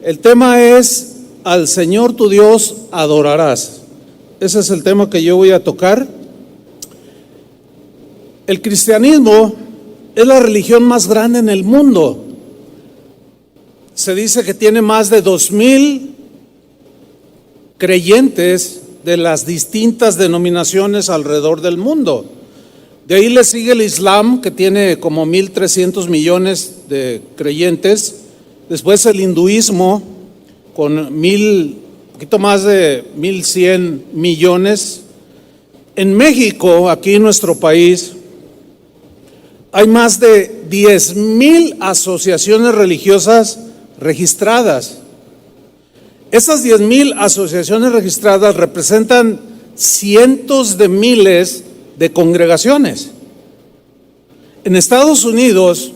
El tema es: al Señor tu Dios adorarás. Ese es el tema que yo voy a tocar. El cristianismo es la religión más grande en el mundo. Se dice que tiene más de 2,000 creyentes de las distintas denominaciones alrededor del mundo. De ahí le sigue el Islam, que tiene como 1,300 millones de creyentes. Después el hinduismo, con poquito más de 1,100 millones. En México, aquí en nuestro país, hay más de 10,000 asociaciones religiosas registradas. Esas 10,000 asociaciones registradas representan cientos de miles de congregaciones. En Estados Unidos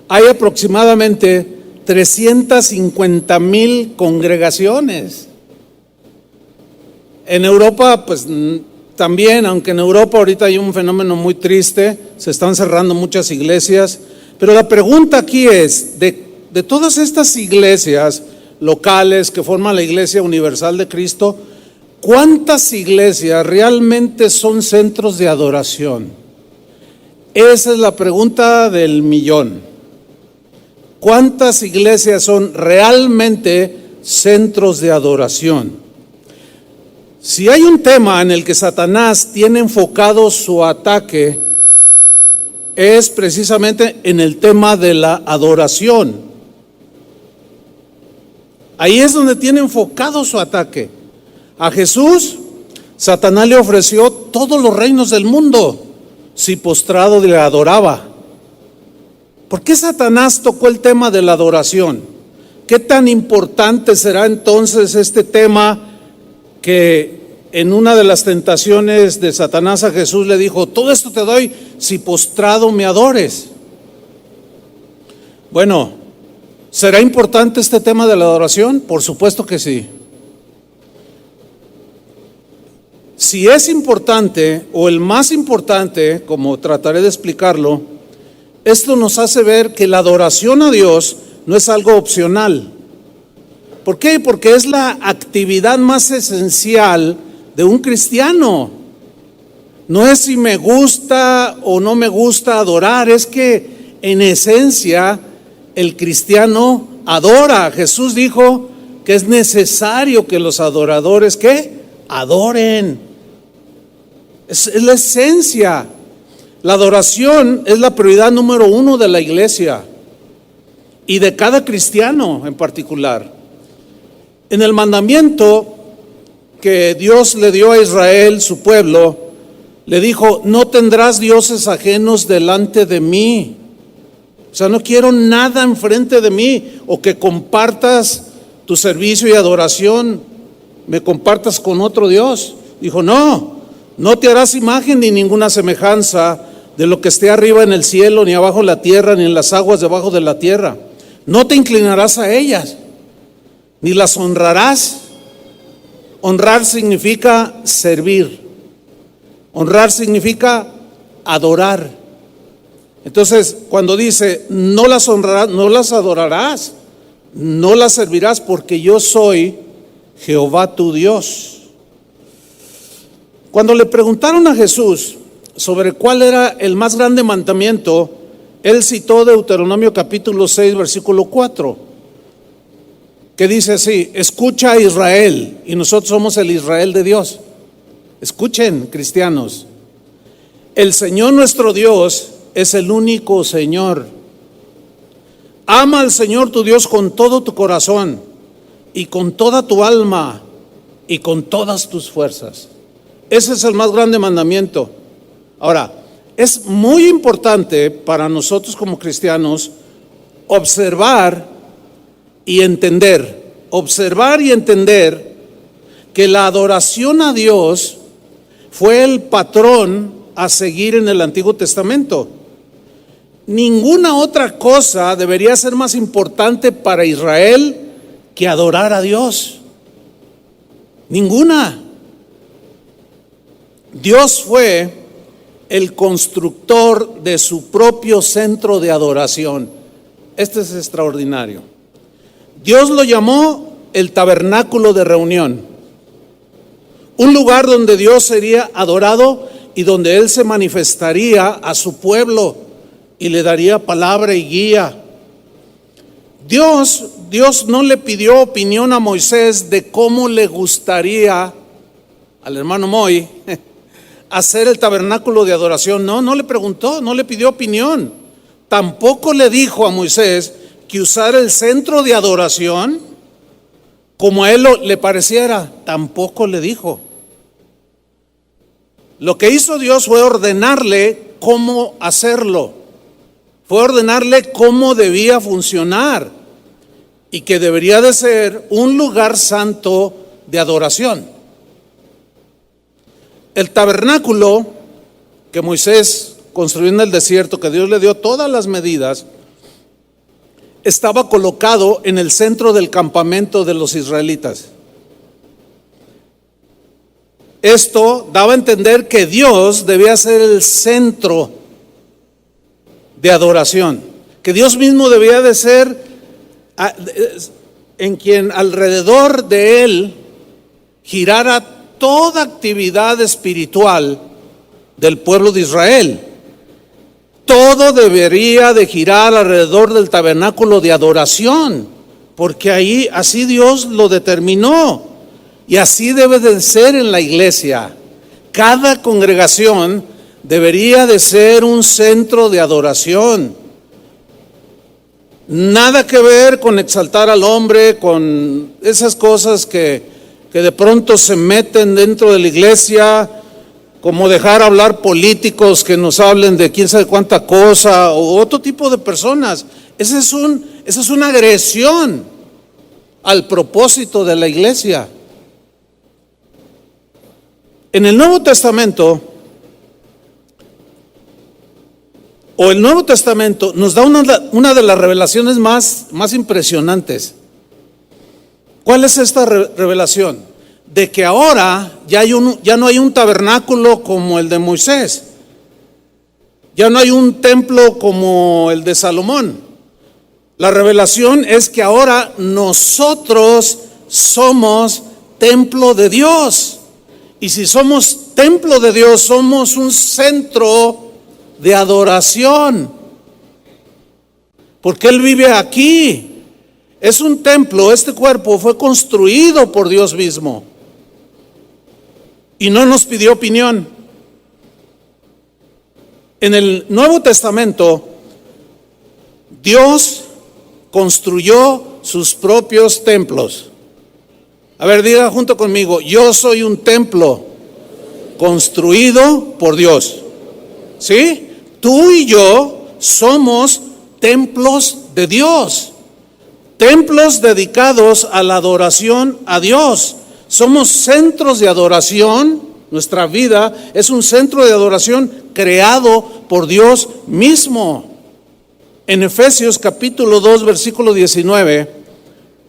hay aproximadamente 350,000 congregaciones. En Europa, pues también, aunque en Europa ahorita hay un fenómeno muy triste, se están cerrando muchas iglesias. Pero la pregunta aquí es, de todas estas iglesias locales que forman la Iglesia Universal de Cristo, ¿cuántas iglesias realmente son centros de adoración? Esa es la pregunta del millón. ¿Cuántas iglesias son realmente centros de adoración? Si hay un tema en el que Satanás tiene enfocado su ataque, es precisamente en el tema de la adoración. Ahí es donde tiene enfocado su ataque. A Jesús, Satanás le ofreció todos los reinos del mundo si postrado le adoraba. ¿Por qué Satanás tocó el tema de la adoración? ¿Qué tan importante será entonces este tema que en una de las tentaciones de Satanás a Jesús le dijo: todo esto te doy si postrado me adores? Bueno, ¿será importante este tema de la adoración? Por supuesto que sí. Si es importante, o el más importante, como trataré de explicarlo, esto nos hace ver que la adoración a Dios no es algo opcional. ¿Por qué? Porque es la actividad más esencial de un cristiano. No es si me gusta o no me gusta adorar, es que en esencia el cristiano adora. Jesús dijo que es necesario que los adoradores, ¿qué? Adoren. Es la esencia. La adoración es la prioridad número 1 de la iglesia y de cada cristiano en particular. En el mandamiento que Dios le dio a Israel, su pueblo, le dijo: no tendrás dioses ajenos delante de mí. O sea, no quiero nada enfrente de mí, o que compartas tu servicio y adoración, me compartas con otro Dios. Dijo: no te harás imagen ni ninguna semejanza de lo que esté arriba en el cielo, ni abajo en la tierra, ni en las aguas debajo de la tierra. No te inclinarás a ellas, ni las honrarás. Honrar significa servir. Honrar significa adorar. Entonces, cuando dice no las honrarás, no las adorarás, no las servirás, porque yo soy Jehová tu Dios. Cuando le preguntaron a Jesús sobre cuál era el más grande mandamiento, él citó Deuteronomio capítulo 6, versículo 4, que dice así: escucha a Israel, y nosotros somos el Israel de Dios. Escuchen, cristianos, el Señor nuestro Dios es el único Señor. Ama al Señor tu Dios con todo tu corazón, y con toda tu alma, y con todas tus fuerzas. Ese es el más grande mandamiento. Ahora, es muy importante para nosotros como cristianos observar y entender que la adoración a Dios fue el patrón a seguir en el Antiguo Testamento. Ninguna otra cosa debería ser más importante para Israel que adorar a Dios. Ninguna. Dios fue el constructor de su propio centro de adoración. Este es extraordinario. Dios lo llamó el tabernáculo de reunión, un lugar donde Dios sería adorado y donde Él se manifestaría a su pueblo y le daría palabra y guía. Dios no le pidió opinión a Moisés de cómo le gustaría al hermano Moy hacer el tabernáculo de adoración. No le preguntó, no le pidió opinión. Tampoco le dijo a Moisés que usara el centro de adoración como a él le pareciera. Tampoco le dijo. Lo que hizo Dios fue ordenarle cómo hacerlo. Fue ordenarle cómo debía funcionar y que debería de ser un lugar santo de adoración. El tabernáculo que Moisés construyó en el desierto, que Dios le dio todas las medidas, estaba colocado en el centro del campamento de los israelitas. Esto daba a entender que Dios debía ser el centro de adoración, que Dios mismo debía de ser en quien alrededor de Él girara toda actividad espiritual del pueblo de Israel. Todo debería de girar alrededor del tabernáculo de adoración, porque ahí así Dios lo determinó y así debe de ser en la iglesia. Cada congregación debería de ser un centro de adoración. Nada que ver con exaltar al hombre, con esas cosas que de pronto se meten dentro de la iglesia, como dejar hablar políticos que nos hablen de quién sabe cuánta cosa, o otro tipo de personas. Esa es una agresión al propósito de la iglesia. En el Nuevo Testamento, el Nuevo Testamento nos da una de las revelaciones más impresionantes. ¿Cuál es esta revelación? De que ahora ya no hay un tabernáculo como el de Moisés, ya no hay un templo como el de Salomón. La revelación es que ahora nosotros somos templo de Dios, y si somos templo de Dios, somos un centro de adoración, porque Él vive aquí. Es un templo, este cuerpo fue construido por Dios mismo y no nos pidió opinión. En el Nuevo Testamento, Dios construyó sus propios templos. A ver, diga junto conmigo: yo soy un templo construido por Dios. ¿Sí? Tú y yo somos templos de Dios. Templos dedicados a la adoración a Dios. Somos centros de adoración. Nuestra vida es un centro de adoración creado por Dios mismo. En Efesios capítulo 2 versículo 19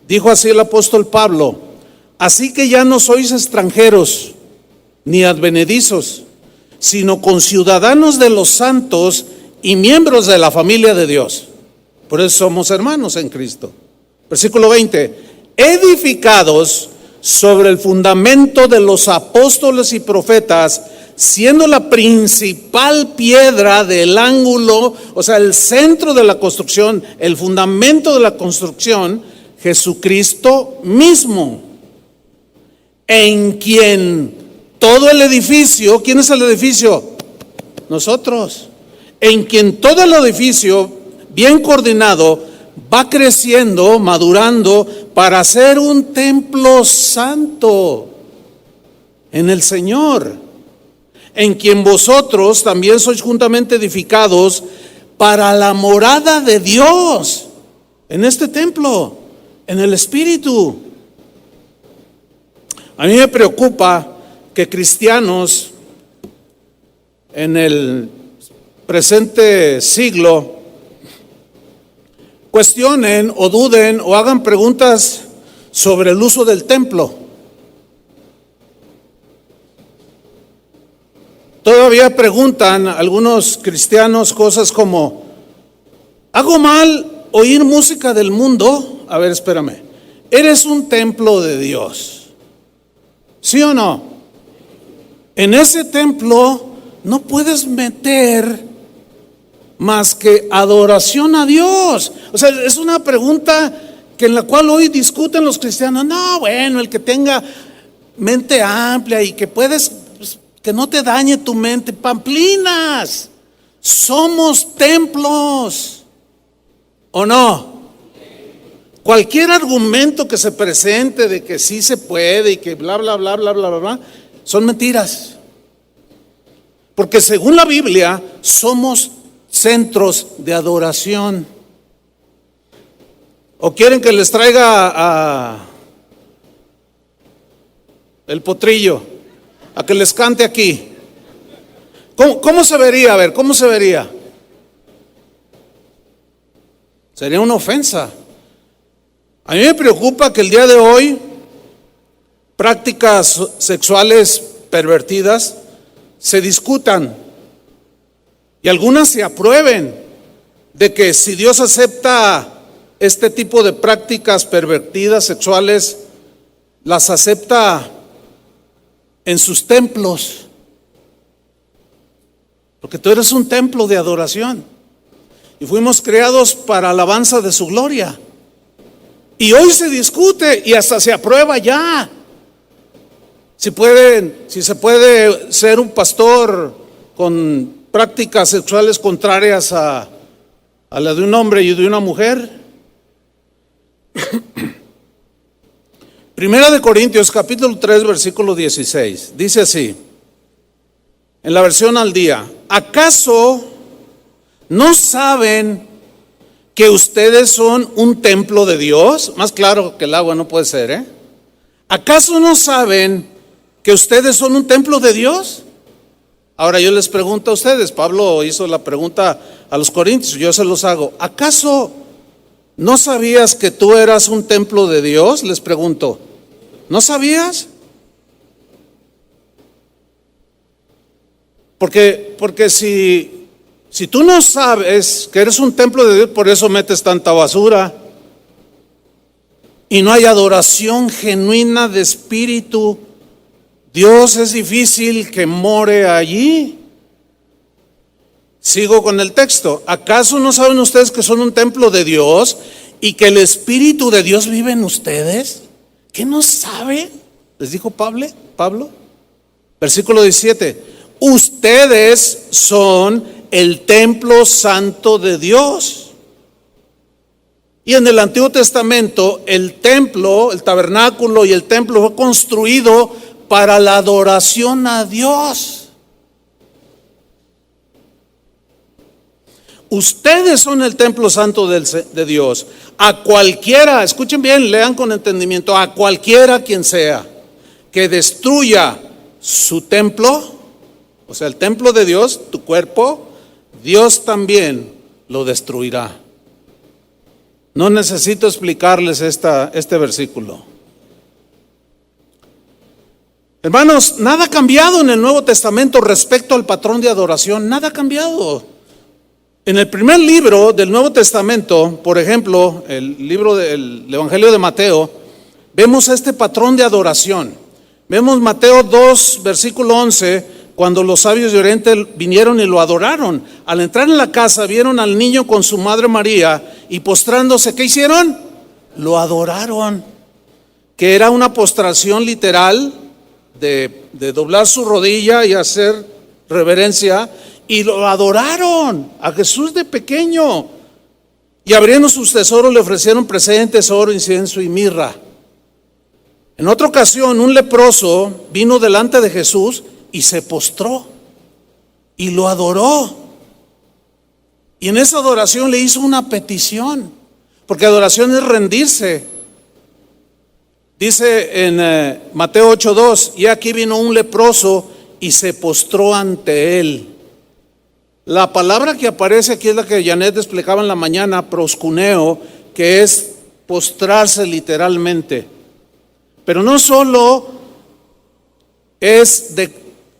dijo así el apóstol Pablo: así que ya no sois extranjeros ni advenedizos, sino conciudadanos de los santos y miembros de la familia de Dios. Por eso somos hermanos en Cristo. Versículo 20: edificados sobre el fundamento de los apóstoles y profetas, siendo la principal piedra del ángulo, o sea, el centro de la construcción, el fundamento de la construcción, Jesucristo mismo, en quien todo el edificio, ¿quién es el edificio? Nosotros. En quien todo el edificio, bien coordinado, va creciendo, madurando para ser un templo santo en el Señor, en quien vosotros también sois juntamente edificados para la morada de Dios, en este templo, en el Espíritu. A mí me preocupa que cristianos en el presente siglo cuestionen o duden o hagan preguntas sobre el uso del templo. Todavía preguntan algunos cristianos cosas como: ¿hago mal oír música del mundo? A ver, espérame. eres un templo de Dios. ¿Sí o no? En ese templo no puedes meter más que adoración a Dios. O sea, es una pregunta que en la cual hoy discuten los cristianos. No, bueno, el que tenga mente amplia y que puedes, pues, que no te dañe tu mente. Pamplinas, somos templos, ¿o no? Cualquier argumento que se presente de que sí se puede y que bla, bla, bla, bla, bla, bla, bla, son mentiras. Porque según la Biblia, somos centros de adoración. ¿O quieren que les traiga el potrillo? A que les cante aquí. ¿Cómo se vería? A ver, ¿cómo se vería? Sería una ofensa. A mí me preocupa que el día de hoy prácticas sexuales pervertidas se discutan y algunas se aprueben, de que si Dios acepta este tipo de prácticas pervertidas sexuales, las acepta en sus templos, porque tú eres un templo de adoración y fuimos creados para alabanza de su gloria. Y hoy se discute y hasta se aprueba ya si se puede ser un pastor con prácticas sexuales contrarias a la de un hombre y de una mujer. Primera de Corintios capítulo 3 versículo 16 dice así, en la versión al día: ¿acaso no saben que ustedes son un templo de Dios? Más claro que el agua no puede ser, ¿eh? ¿Acaso no saben que ustedes son un templo de Dios? Ahora yo les pregunto a ustedes, Pablo hizo la pregunta a los corintios, yo se los hago: ¿acaso no sabías que tú eras un templo de Dios? Les pregunto, ¿no sabías? Porque si tú no sabes que eres un templo de Dios, por eso metes tanta basura y no hay adoración genuina de espíritu. Dios es difícil que more allí. Sigo con el texto. ¿Acaso no saben ustedes que son un templo de Dios y que el Espíritu de Dios vive en ustedes? ¿Qué no saben? Les dijo Pablo. Versículo 17: ustedes son el templo santo de Dios. Y en el Antiguo Testamento el templo, el tabernáculo y el templo fue construido para la adoración a Dios. Ustedes son el templo santo de Dios. A cualquiera, escuchen bien, lean con entendimiento, a cualquiera quien sea que destruya su templo, o sea, el templo de Dios, tu cuerpo, Dios también lo destruirá. No necesito explicarles este versículo. Hermanos, nada ha cambiado en el Nuevo Testamento respecto al patrón de adoración, nada ha cambiado. En el primer libro del Nuevo Testamento, por ejemplo, el libro del Evangelio de Mateo, vemos este patrón de adoración. Vemos Mateo 2, versículo 11, cuando los sabios de Oriente vinieron y lo adoraron. Al entrar en la casa vieron al niño con su madre María y postrándose, ¿qué hicieron? Lo adoraron, que era una postración literal de doblar su rodilla y hacer reverencia, y lo adoraron a Jesús de pequeño. Y abriendo sus tesoros le ofrecieron presentes, oro, incienso y mirra. En otra ocasión, un leproso vino delante de Jesús y se postró y lo adoró. Y en esa adoración le hizo una petición, porque adoración es rendirse. Dice en Mateo 8:2, y aquí vino un leproso y se postró ante él. La palabra que aparece aquí es la que Janet explicaba en la mañana, proscuneo, que es postrarse literalmente. Pero no solo es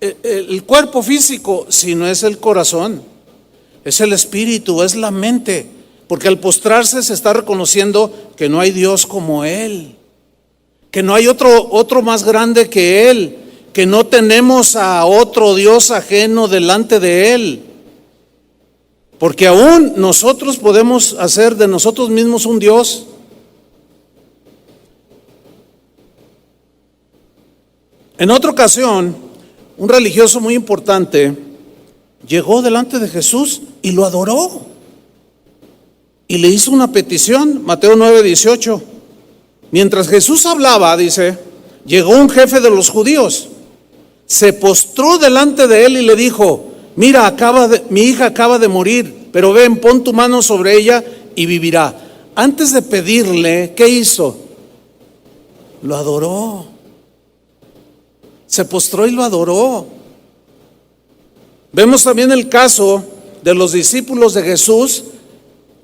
el cuerpo físico, sino es el corazón, es el espíritu, es la mente. Porque al postrarse se está reconociendo que no hay Dios como Él, que no hay otro más grande que Él, que no tenemos a otro Dios ajeno delante de Él. Porque aún nosotros podemos hacer de nosotros mismos un Dios. En otra ocasión, un religioso muy importante llegó delante de Jesús y lo adoró. Y le hizo una petición, Mateo 9:18. Mientras Jesús hablaba, dice, llegó un jefe de los judíos, se postró delante de él y le dijo: mira, mi hija acaba de morir, pero ven, pon tu mano sobre ella y vivirá. Antes de pedirle, ¿qué hizo? Lo adoró. Se postró y lo adoró. Vemos también el caso de los discípulos de Jesús.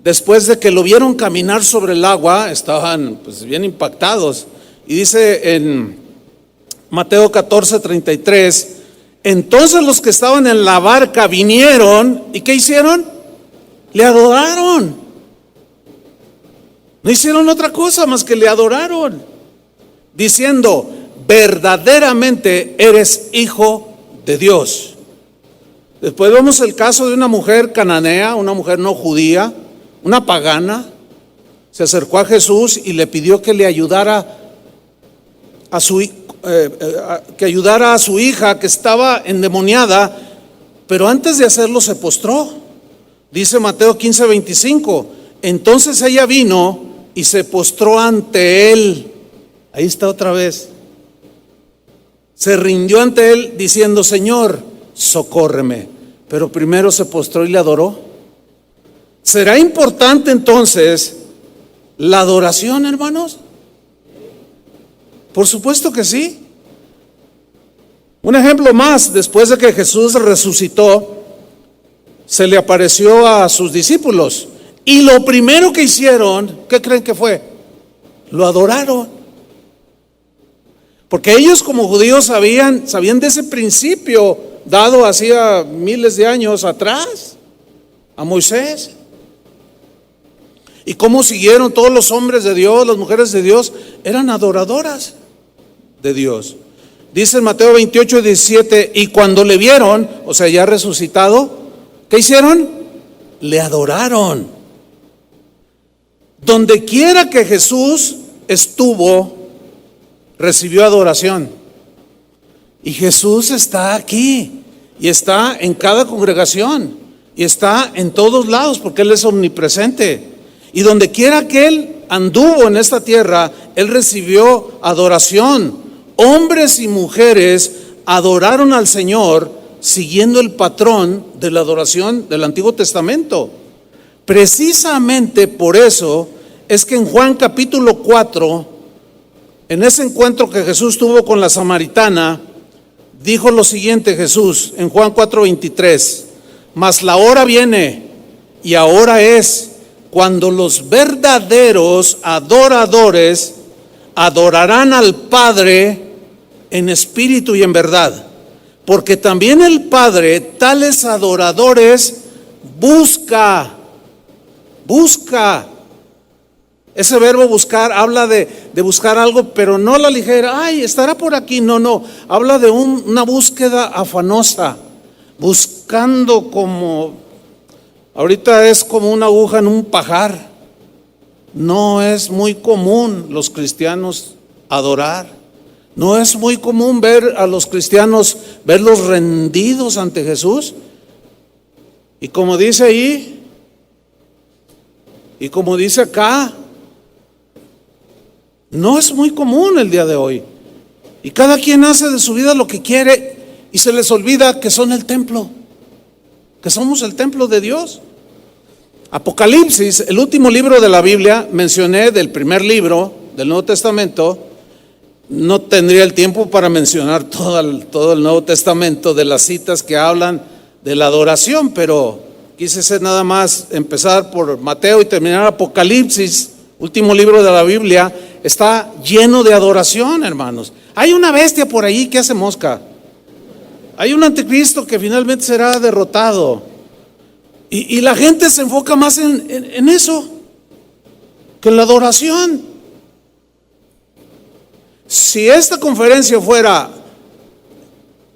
Después de que lo vieron caminar sobre el agua, estaban pues bien impactados. Y dice en Mateo 14:33, entonces los que estaban en la barca vinieron, ¿y qué hicieron? Le adoraron. No hicieron otra cosa más que le adoraron, diciendo: verdaderamente eres hijo de Dios. Después vemos el caso de una mujer cananea, una mujer no judía, una pagana. Se acercó a Jesús y le pidió que le ayudara a su hija que estaba endemoniada, pero antes de hacerlo se postró. Dice Mateo 15:25, entonces ella vino y se postró ante él. Ahí está otra vez. Se rindió ante él diciendo: Señor, socórreme. Pero primero se postró y le adoró. ¿Será importante entonces la adoración, hermanos? Por supuesto que sí. Un ejemplo más: después de que Jesús resucitó, se le apareció a sus discípulos y lo primero que hicieron, ¿qué creen que fue? Lo adoraron. Porque ellos como judíos sabían de ese principio dado hacía miles de años atrás a Moisés. Y cómo siguieron todos los hombres de Dios, las mujeres de Dios, eran adoradoras de Dios. Dice en Mateo 28:17, y cuando le vieron, o sea, ya resucitado, ¿qué hicieron? Le adoraron. Donde quiera que Jesús estuvo, recibió adoración. Y Jesús está aquí, y está en cada congregación, y está en todos lados, porque Él es omnipresente. Y donde quiera que Él anduvo en esta tierra, Él recibió adoración. Hombres y mujeres adoraron al Señor siguiendo el patrón de la adoración del Antiguo Testamento. Precisamente por eso es que en Juan capítulo 4, en ese encuentro que Jesús tuvo con la samaritana, dijo lo siguiente Jesús en Juan 4:23, mas la hora viene y ahora es cuando los verdaderos adoradores adorarán al Padre en espíritu y en verdad, porque también el Padre tales adoradores busca. Ese verbo buscar habla de buscar algo, pero no la ligera, ay, estará por aquí, no, habla de una búsqueda afanosa, buscando como, ahorita es como una aguja en un pajar. No es muy común los cristianos adorar, no es muy común ver a los cristianos, verlos rendidos ante Jesús. Y como dice ahí, y como dice acá, no es muy común el día de hoy. Y cada quien hace de su vida lo que quiere y se les olvida que son el templo, que somos el templo de Dios. Apocalipsis, el último libro de la Biblia, mencioné del primer libro del Nuevo Testamento. No tendría el tiempo para mencionar todo el Nuevo Testamento de las citas que hablan de la adoración, pero quise ser nada más empezar por Mateo y terminar Apocalipsis, último libro de la Biblia. Está lleno de adoración, hermanos. Hay una bestia por ahí que hace mosca. Hay un anticristo que finalmente será derrotado. Y la gente se enfoca más en eso que en la adoración. Si esta conferencia fuera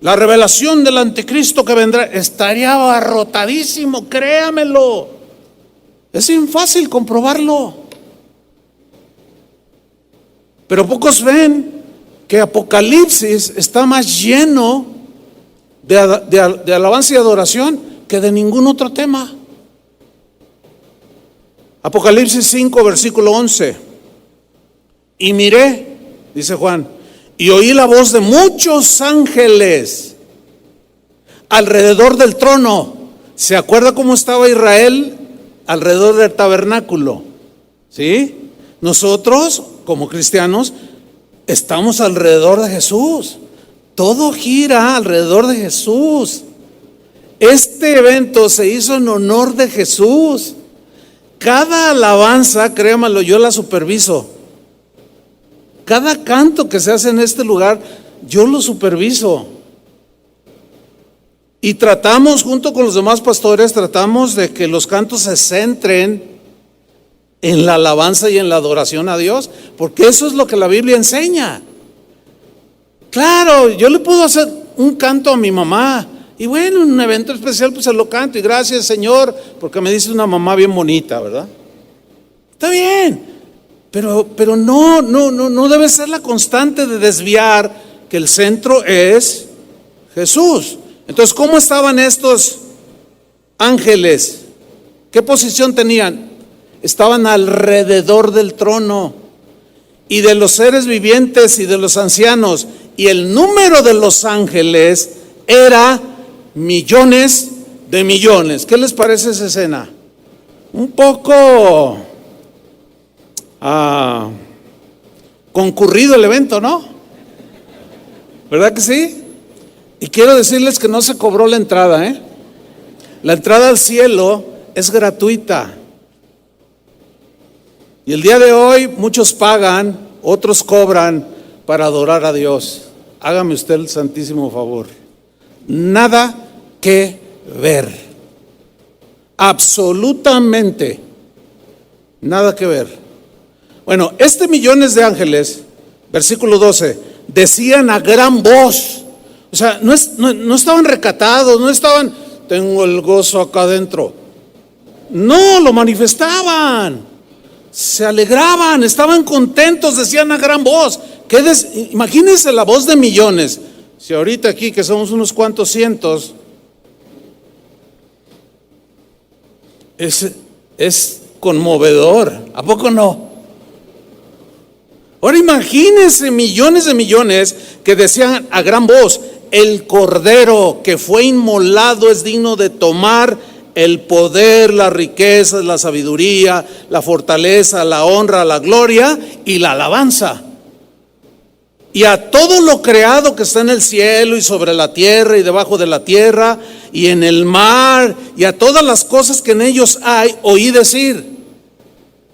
la revelación del anticristo que vendrá, estaría abarrotadísimo, créamelo. Es fácil comprobarlo. Pero pocos ven que Apocalipsis está más lleno de alabanza y adoración que de ningún otro tema. Apocalipsis 5, versículo 11. Y miré, dice Juan, y oí la voz de muchos ángeles alrededor del trono. ¿Se acuerda cómo estaba Israel alrededor del tabernáculo? ¿Sí? Nosotros, como cristianos, estamos alrededor de Jesús. Todo gira alrededor de Jesús. Este evento se hizo en honor de Jesús. Cada alabanza, créamelo, yo la superviso. Cada canto que se hace en este lugar, yo lo superviso. Y tratamos, junto con los demás pastores, tratamos de que los cantos se centren en la alabanza y en la adoración a Dios, porque eso es lo que la Biblia enseña. Claro, yo le puedo hacer un canto a mi mamá, y bueno, en un evento especial pues se lo canto, y gracias Señor, porque me dice una mamá bien bonita, ¿verdad? Está bien, pero no debe ser la constante de desviar que el centro es Jesús. Entonces, ¿cómo estaban estos ángeles? ¿Qué posición tenían? Estaban alrededor del trono y de los seres vivientes y de los ancianos, y el número de los ángeles era millones de millones. ¿Qué les parece esa escena? Un poco concurrido el evento, ¿no? ¿Verdad que sí? Y quiero decirles que no se cobró la entrada, ¿eh? La entrada al cielo es gratuita. Y el día de hoy muchos pagan, otros cobran para adorar a Dios. Hágame usted el santísimo favor. Nada que ver. Absolutamente nada que ver. Bueno, millones de ángeles, versículo 12, decían a gran voz. O sea, no estaban recatados, no estaban, tengo el gozo acá adentro. No, lo manifestaban, se alegraban, estaban contentos, decían a gran voz. Imagínense la voz de millones. Si ahorita aquí que somos unos cuantos cientos, es conmovedor, ¿a poco no? Ahora imagínense millones de millones que decían a gran voz: el Cordero que fue inmolado es digno de tomar el poder, las riquezas, la sabiduría, la fortaleza, la honra, la gloria y la alabanza. Y a todo lo creado que está en el cielo y sobre la tierra y debajo de la tierra y en el mar, y a todas las cosas que en ellos hay, oí decir: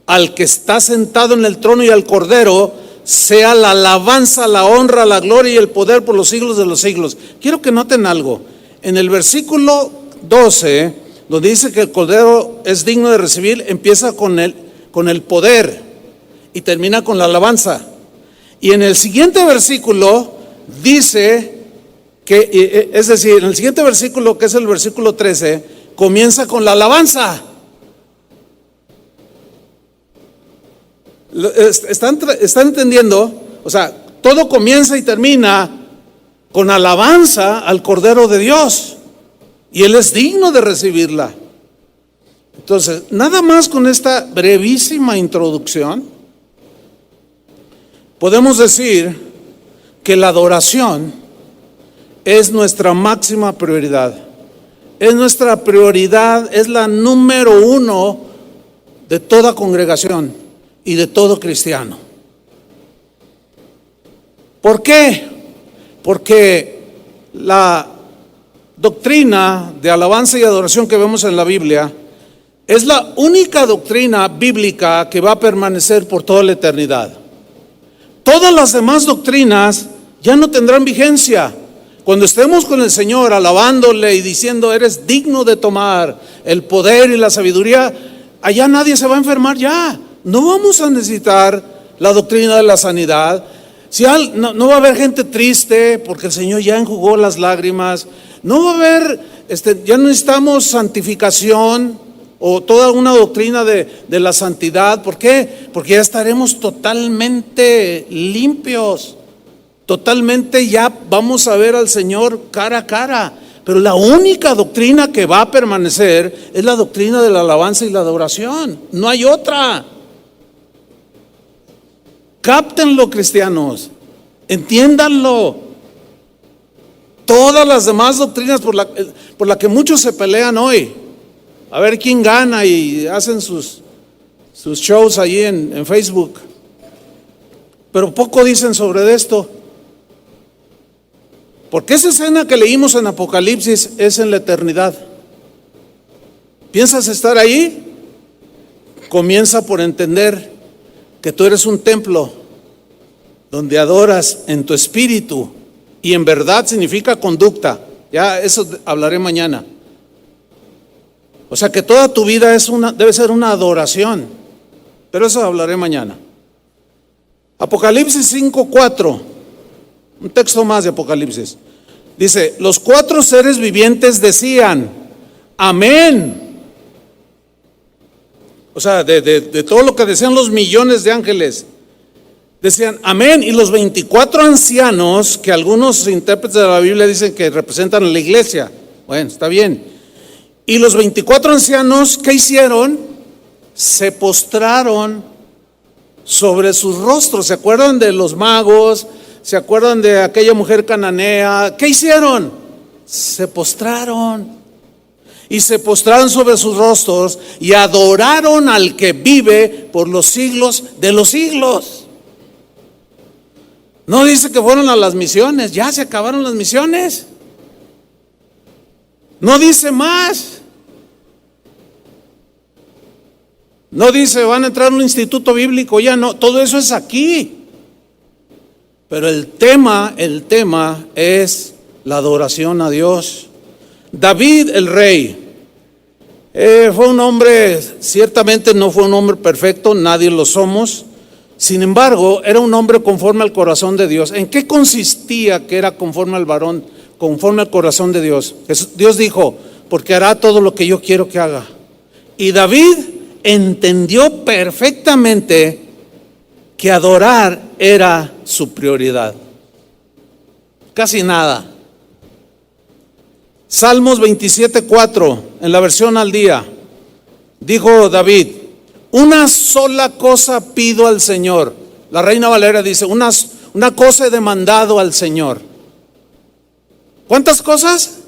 al que está sentado en el trono y al Cordero sea la alabanza, la honra, la gloria y el poder por los siglos de los siglos. Quiero que noten algo. En el versículo 12, donde dice que el Cordero es digno de recibir, empieza con el poder y termina con la alabanza. Y en el siguiente versículo dice que, es decir, en el siguiente versículo, que es el versículo 13, comienza con la alabanza. ¿Están entendiendo? O sea, todo comienza y termina con alabanza al Cordero de Dios, y Él es digno de recibirla. Entonces, nada más con esta brevísima introducción, podemos decir que la adoración es nuestra máxima prioridad. Es nuestra prioridad, es la número uno de toda congregación y de todo cristiano. ¿Por qué? Porque la doctrina de alabanza y adoración que vemos en la Biblia es la única doctrina bíblica que va a permanecer por toda la eternidad. Todas las demás doctrinas ya no tendrán vigencia. Cuando estemos con el Señor alabándole y diciendo eres digno de tomar el poder y la sabiduría, allá nadie se va a enfermar ya. No vamos a necesitar la doctrina de la sanidad. No va a haber gente triste porque el Señor ya enjugó las lágrimas. No va a haber, ya no necesitamos santificación o toda una doctrina de la santidad. ¿Por qué? Porque ya estaremos totalmente limpios. Totalmente ya vamos a ver al Señor cara a cara. Pero la única doctrina que va a permanecer es la doctrina de la alabanza y la adoración. No hay otra. Cáptenlo, cristianos. Entiéndanlo. Todas las demás doctrinas por la que muchos se pelean hoy, a ver quién gana, y hacen sus shows allí en Facebook, pero poco dicen sobre esto. Porque esa escena que leímos en Apocalipsis es en la eternidad. ¿Piensas estar ahí? Comienza por entender que tú eres un templo donde adoras en tu espíritu, y en verdad significa conducta. Ya eso hablaré mañana. O sea que toda tu vida debe ser una adoración, pero eso hablaré mañana. Apocalipsis 5:4, un texto más de Apocalipsis. Dice, los 4 seres vivientes decían, amén. O sea, de todo lo que decían los millones de ángeles, decían amén. Y los 24 ancianos, que algunos intérpretes de la Biblia dicen que representan a la iglesia, bueno, está bien. Y los 24 ancianos, ¿qué hicieron? Se postraron sobre sus rostros. ¿Se acuerdan de los magos? ¿Se acuerdan de aquella mujer cananea? ¿Qué hicieron? Se postraron. Y se postraron sobre sus rostros y adoraron al que vive por los siglos de los siglos. No dice que fueron a las misiones, ya se acabaron las misiones. No dice más. No dice van a entrar a un instituto bíblico, ya no, todo eso es aquí. Pero el tema es la adoración a Dios. David el rey fue un hombre, ciertamente no fue un hombre perfecto, nadie lo somos. Sin embargo, era un hombre conforme al corazón de Dios. ¿En qué consistía que era conforme al varón, conforme al corazón de Dios? Dios dijo, porque hará todo lo que yo quiero que haga. Y David entendió perfectamente que adorar era su prioridad. Casi nada. Salmos 27:4, en la versión al día, dijo David, una sola cosa pido al Señor. La Reina Valera dice, una cosa he demandado al Señor. ¿Cuántas cosas?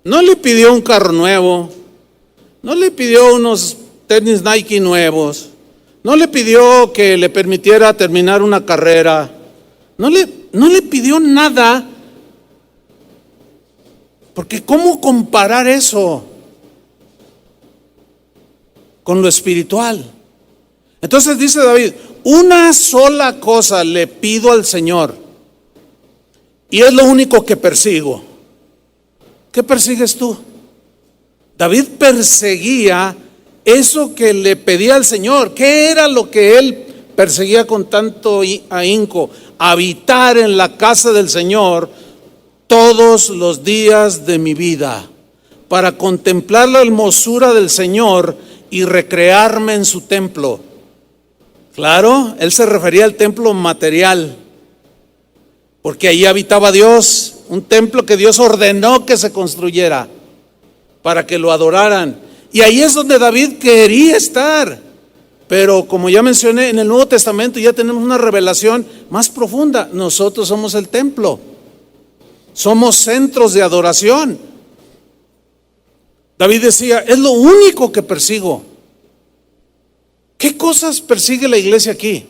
No le pidió un carro nuevo, no le pidió unos tenis Nike nuevos, no le pidió que le permitiera terminar una carrera, no le pidió nada, porque ¿cómo comparar eso con lo espiritual? Entonces dice David, una sola cosa le pido al Señor y es lo único que persigo. ¿Qué persigues tú? David perseguía eso que le pedía al Señor. ¿Qué era lo que él perseguía con tanto ahínco? Habitar en la casa del Señor todos los días de mi vida, para contemplar la hermosura del Señor y recrearme en su templo. Claro, él se refería al templo material, porque ahí habitaba Dios, un templo que Dios ordenó que se construyera para que lo adoraran. Y ahí es donde David quería estar. Pero como ya mencioné, en el Nuevo Testamento ya tenemos una revelación más profunda. Nosotros somos el templo, somos centros de adoración. David decía, es lo único que persigo. ¿Qué cosas persigue la iglesia aquí?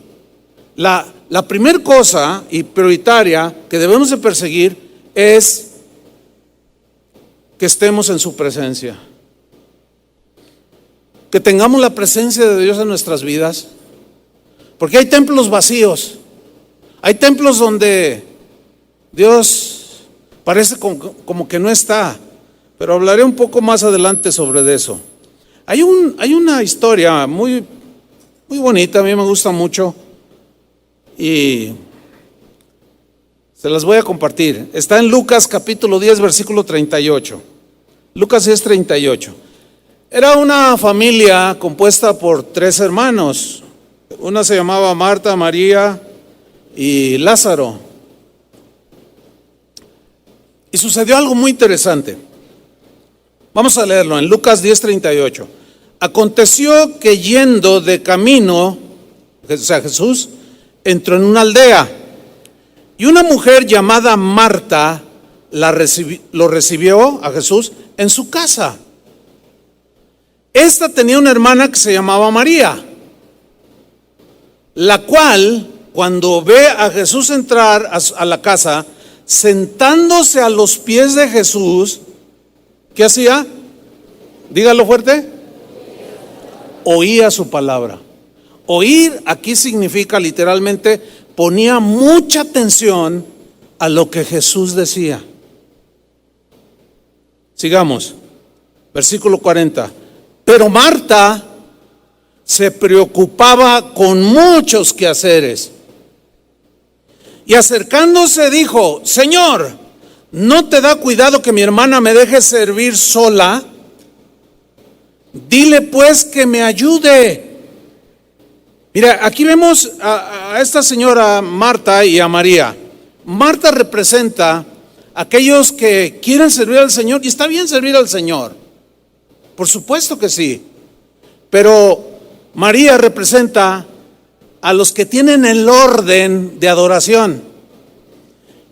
La primera cosa y prioritaria que debemos de perseguir es que estemos en su presencia, que tengamos la presencia de Dios en nuestras vidas, porque hay templos vacíos, hay templos donde Dios parece como que no está, pero hablaré un poco más adelante sobre eso. Hay una historia muy bonita, a mí me gusta mucho y se las voy a compartir. Está en Lucas capítulo 10, versículo 38. Lucas 10, 38. Era una familia compuesta por 3 hermanos. Una se llamaba Marta, María y Lázaro. Y sucedió algo muy interesante. Vamos a leerlo en Lucas 10, 38. Aconteció que yendo de camino, o sea, Jesús entró en una aldea y una mujer llamada Marta lo recibió a Jesús en su casa. Esta tenía una hermana que se llamaba María, la cual, cuando ve a Jesús entrar a la casa, sentándose a los pies de Jesús, ¿qué hacía? Dígalo fuerte. Oía su palabra. Oír aquí significa literalmente ponía mucha atención a lo que Jesús decía. Sigamos. Versículo 40. Pero Marta se preocupaba con muchos quehaceres. Y acercándose dijo: Señor, ¿no te da cuidado que mi hermana me deje servir sola? Dile pues que me ayude. Mira, aquí vemos a esta señora Marta y a María. Marta representa a aquellos que quieren servir al Señor, y está bien servir al Señor, por supuesto que sí, pero María representa a los que tienen el orden de adoración.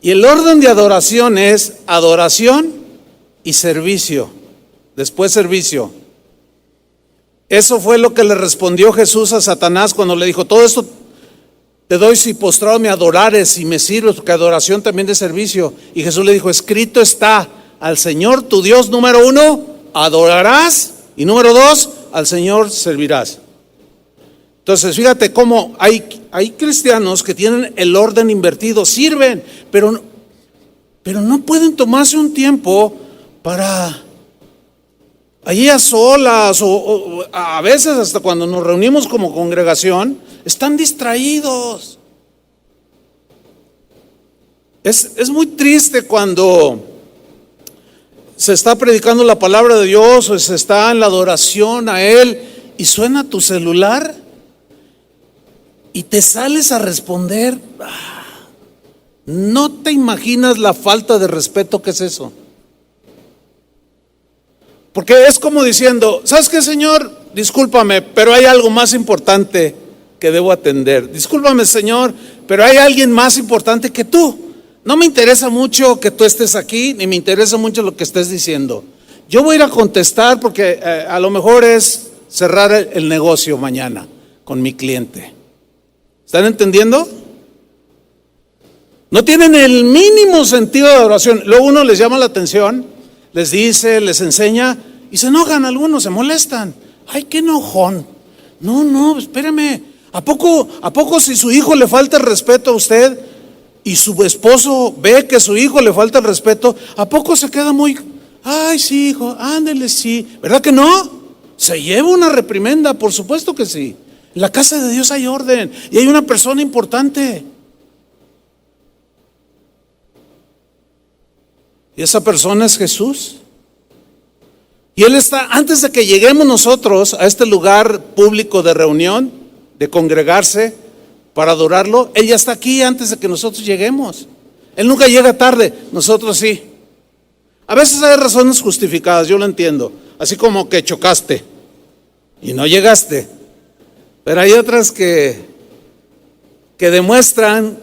Y el orden de adoración es adoración y servicio, después servicio. Eso fue lo que le respondió Jesús a Satanás cuando le dijo: todo esto te doy si postrado me adorares y me sirves, porque adoración también es servicio. Y Jesús le dijo: escrito está, al Señor tu Dios, número 1, adorarás, y número 2, al Señor servirás. Entonces, fíjate cómo hay cristianos que tienen el orden invertido, sirven, pero no pueden tomarse un tiempo para allí a solas, o a veces hasta cuando nos reunimos como congregación, están distraídos. Es muy triste cuando se está predicando la palabra de Dios o se está en la adoración a Él y suena tu celular y te sales a responder. No te imaginas la falta de respeto que es eso. Porque es como diciendo: ¿sabes qué, Señor? Discúlpame, pero hay algo más importante que debo atender. Discúlpame, Señor, pero hay alguien más importante que tú. No me interesa mucho que tú estés aquí, ni me interesa mucho lo que estés diciendo. Yo voy a ir a contestar porque a lo mejor es cerrar el negocio mañana con mi cliente. ¿Están entendiendo? No tienen el mínimo sentido de adoración. Luego uno les llama la atención, les dice, les enseña y se enojan algunos, se molestan. Ay, qué enojón. No, espéreme. ¿A poco si su hijo le falta el respeto a usted y su esposo ve que su hijo le falta el respeto, a poco se queda muy, ay, sí, hijo, ándele, sí? ¿Verdad que no? Se lleva una reprimenda, por supuesto que sí. En la casa de Dios hay orden y hay una persona importante. Y esa persona es Jesús. Y Él está, antes de que lleguemos nosotros a este lugar público de reunión, de congregarse para adorarlo, Él ya está aquí antes de que nosotros lleguemos. Él nunca llega tarde, nosotros sí. A veces hay razones justificadas, yo lo entiendo, así como que chocaste y no llegaste. Pero hay otras que demuestran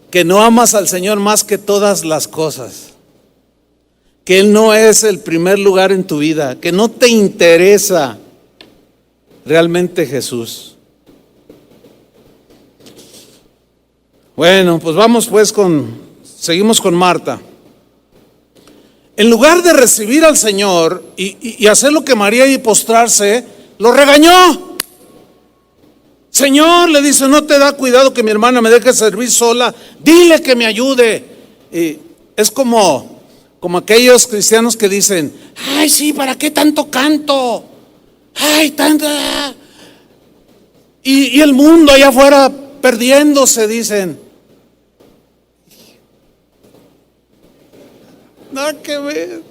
que no amas al Señor más que todas las cosas, que Él no es el primer lugar en tu vida, que no te interesa realmente Jesús. Bueno, pues vamos seguimos con Marta. En lugar de recibir al Señor y hacer lo que María y postrarse, lo regañó. Señor, le dice, ¿no te da cuidado que mi hermana me deje servir sola? Dile que me ayude. Y es como aquellos cristianos que dicen, ay, sí, ¿para qué tanto canto? Ay, tanta. Y el mundo allá afuera perdiéndose, dicen. Nada que ver.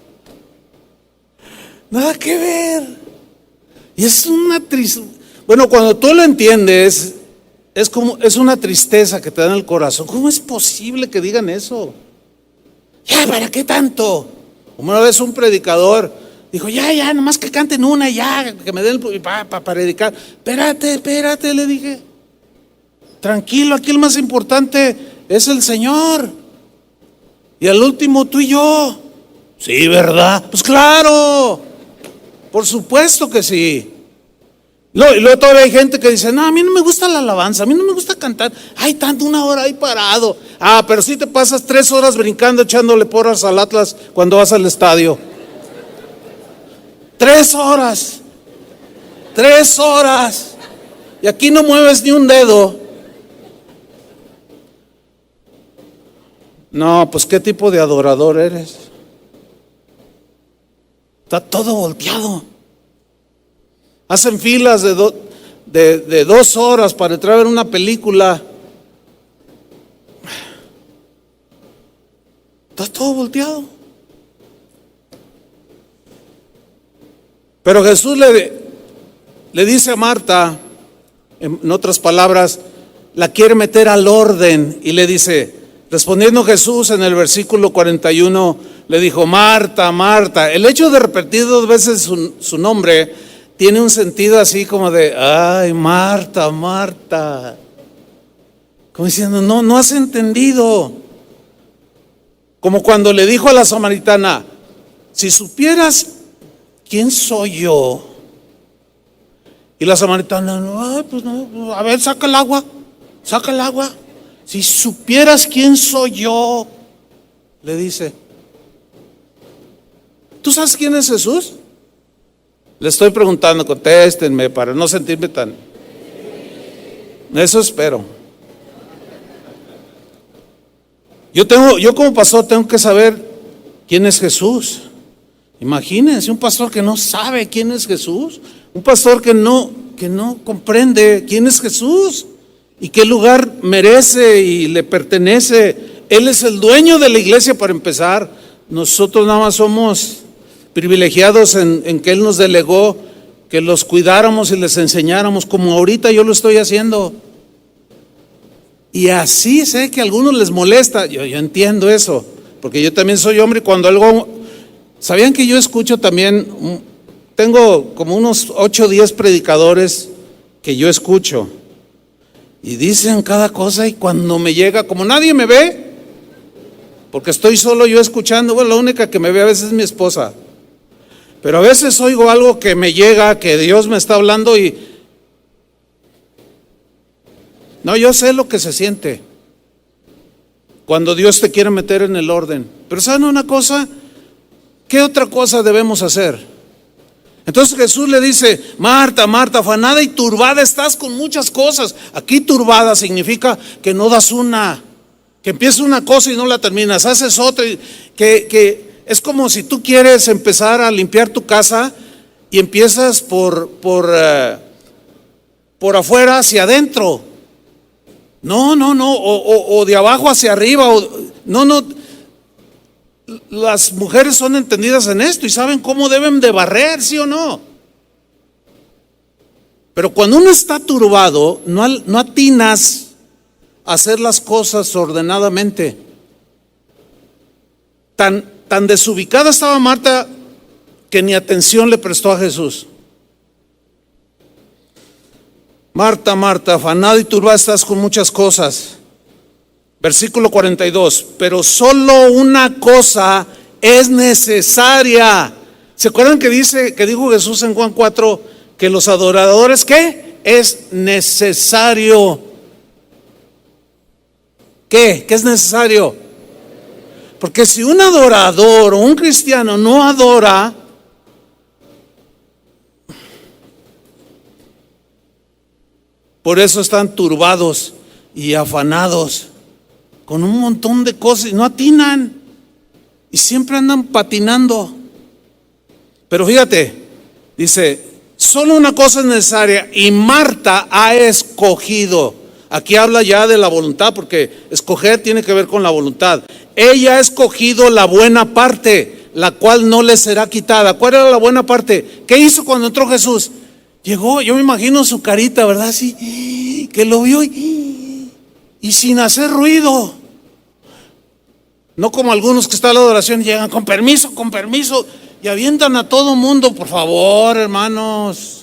Nada que ver. Y es una tristeza. Bueno, cuando tú lo entiendes, es una tristeza que te da en el corazón. ¿Cómo es posible que digan eso? Ya, ¿para qué tanto? Como una vez un predicador dijo, ya, nomás que canten una, ya, que me den para predicar. Espérate, le dije. Tranquilo, aquí el más importante es el Señor. Y al último tú y yo. Sí, ¿verdad? Pues claro, por supuesto que sí. Y luego todavía hay gente que dice, no, a mí no me gusta la alabanza, a mí no me gusta cantar. Ay, tanto una hora ahí parado. Ah, pero sí te pasas 3 horas brincando, echándole porras al Atlas cuando vas al estadio. 3 horas. 3 horas. Y aquí no mueves ni un dedo. No, pues ¿qué tipo de adorador eres? Está todo volteado. Hacen filas de 2 horas para entrar a ver una película. Está todo volteado. Pero Jesús le dice a Marta, en otras palabras, la quiere meter al orden y le dice, respondiendo Jesús en el versículo 41, le dijo, Marta, Marta. El hecho de repetir 2 veces su nombre tiene un sentido así como de, ay, Marta, Marta. Como diciendo, no has entendido. Como cuando le dijo a la samaritana, si supieras quién soy yo. Y la samaritana, ay, pues no, a ver, saca el agua. Si supieras quién soy yo, le dice. ¿Tú sabes quién es Jesús? Le estoy preguntando, contéstenme para no sentirme tan. Eso espero. Yo como pastor tengo que saber quién es Jesús. Imagínense un pastor que no sabe quién es Jesús, un pastor que no comprende quién es Jesús y qué lugar merece y le pertenece. Él es el dueño de la iglesia para empezar. Nosotros nada más somos privilegiados en que Él nos delegó que los cuidáramos y les enseñáramos, como ahorita yo lo estoy haciendo. Y así sé que a algunos les molesta, yo entiendo eso, porque yo también soy hombre y cuando algo. ¿Sabían que yo escucho también? Tengo como unos 8 o 10 predicadores que yo escucho y dicen cada cosa, y cuando me llega, como nadie me ve, porque estoy solo yo escuchando, bueno, la única que me ve a veces es mi esposa, pero a veces oigo algo que me llega, que Dios me está hablando y no, yo sé lo que se siente cuando Dios te quiere meter en el orden. Pero ¿saben una cosa? ¿Qué otra cosa debemos hacer? Entonces Jesús le dice, Marta, Marta, afanada y turbada estás con muchas cosas. Aquí turbada significa que no das una, que empiezas una cosa y no la terminas, haces otra, que es como si tú quieres empezar a limpiar tu casa y empiezas por afuera hacia adentro. No, o de abajo hacia arriba, no. Las mujeres son entendidas en esto y saben cómo deben de barrer, ¿sí o no? Pero cuando uno está turbado, no atinas a hacer las cosas ordenadamente. Tan desubicada estaba Marta que ni atención le prestó a Jesús. Marta, Marta, afanada y turbada estás con muchas cosas. Versículo 42, pero solo una cosa es necesaria. ¿Se acuerdan que dijo Jesús en Juan 4 que los adoradores, ¿qué? Es necesario. ¿Qué? ¿Qué es necesario? Porque si un adorador o un cristiano no adora, por eso están turbados y afanados. con un montón de cosas y no atinan. Y siempre andan patinando. Pero fíjate, dice, solo una cosa es necesaria y Marta ha escogido. Aquí habla ya de la voluntad, porque escoger tiene que ver con la voluntad. Ella ha escogido la buena parte, la cual no le será quitada. ¿Cuál era la buena parte? ¿Qué hizo cuando entró Jesús? Llegó, yo me imagino su carita, ¿verdad? Así, que lo vio y sin hacer ruido. No como algunos que están en la adoración y llegan con permiso, y avientan a todo mundo. Por favor, hermanos.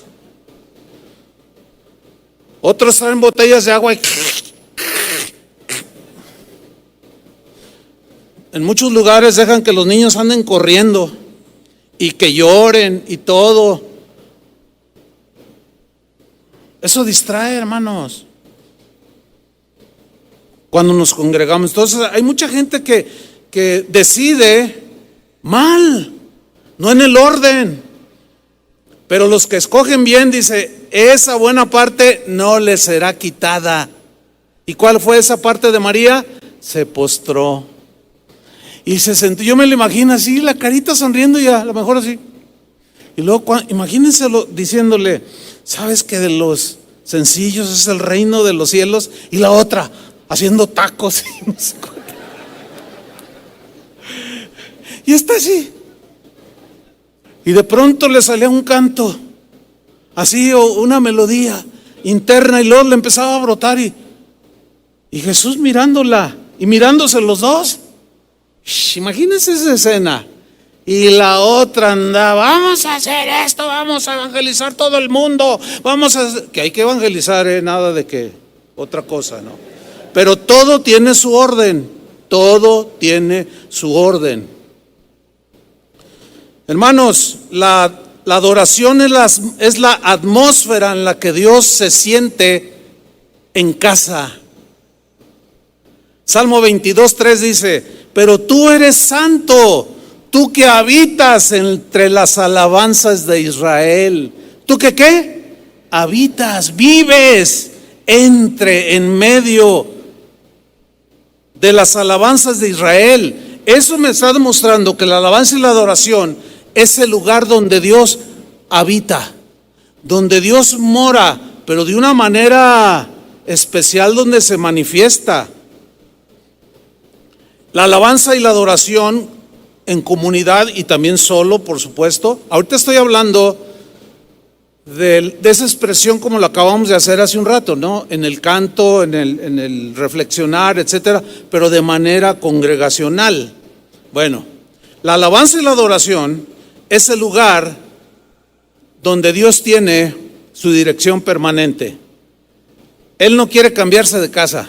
Otros traen botellas de agua y en muchos lugares dejan que los niños anden corriendo y que lloren y todo. Eso distrae, hermanos, cuando nos congregamos. Entonces hay mucha gente que decide mal, no en el orden. Pero los que escogen bien, dice, esa buena parte no les será quitada. ¿Y cuál fue esa parte de María? Se postró y se sentó. Yo me lo imagino así, la carita sonriendo y a lo mejor así. Y luego imagínenselo diciéndole, ¿sabes que de los sencillos es el reino de los cielos? Y la otra haciendo tacos y no sé cuánto. Y está así. Y de pronto le salía un canto, así, o una melodía interna, y luego le empezaba a brotar, y Jesús mirándola, y mirándose los dos. Imagínense esa escena. Y la otra andaba, vamos a hacer esto, vamos a evangelizar todo el mundo, que hay que evangelizar, nada de que otra cosa, ¿no? Pero todo tiene su orden, todo tiene su orden. Hermanos, la adoración es la atmósfera en la que Dios se siente en casa. Salmo 22:3 dice, pero tú eres santo, tú que habitas entre las alabanzas de Israel. ¿Tú que qué? Habitas, vives en medio de las alabanzas de Israel. Eso me está demostrando que la alabanza y la adoración es el lugar donde Dios habita, donde Dios mora, pero de una manera especial, donde se manifiesta. La alabanza y la adoración en comunidad y también solo, por supuesto. Ahorita estoy hablando de esa expresión como lo acabamos de hacer hace un rato, ¿no? En el canto, en el reflexionar, etcétera, pero de manera congregacional. Bueno, la alabanza y la adoración es el lugar donde Dios tiene su dirección permanente. Él no quiere cambiarse de casa,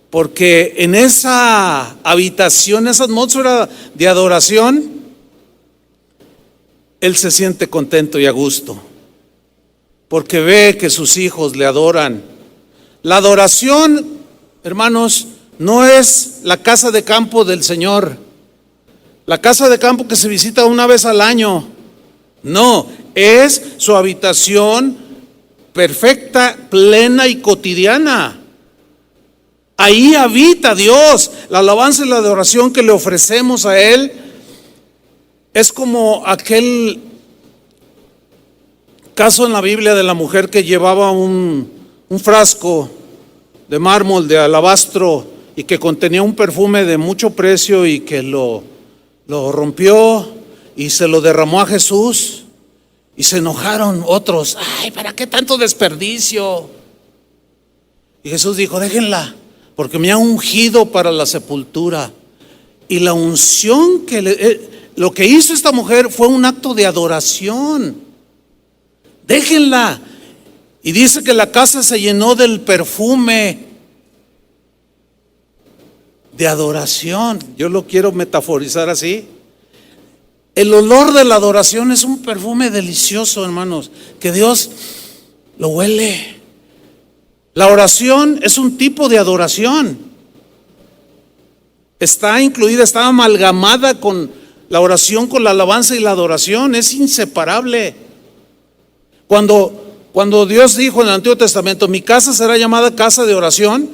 porque en esa habitación, esa atmósfera de adoración, Él se siente contento y a gusto, porque ve que sus hijos le adoran. La adoración, hermanos, no es la casa de campo del Señor, la casa de campo que se visita una vez al año. No, es su habitación perfecta, plena y cotidiana. Ahí habita Dios. La alabanza y la adoración que le ofrecemos a Él es como aquel caso en la Biblia de la mujer que llevaba un frasco de mármol, de alabastro, y que contenía un perfume de mucho precio, y que lo rompió y se lo derramó a Jesús, y se enojaron otros. Ay, ¿para qué tanto desperdicio? Y Jesús dijo, déjenla, porque me ha ungido para la sepultura. Y la unción lo que hizo esta mujer fue un acto de adoración. Déjenla. Y dice que la casa se llenó del perfume de adoración. Yo lo quiero metaforizar así. El olor de la adoración es un perfume delicioso, hermanos, que Dios lo huele. La oración es un tipo de adoración. Está incluida, está amalgamada con la oración, con la alabanza y la adoración. Es inseparable. Cuando Dios dijo en el Antiguo Testamento, mi casa será llamada casa de oración,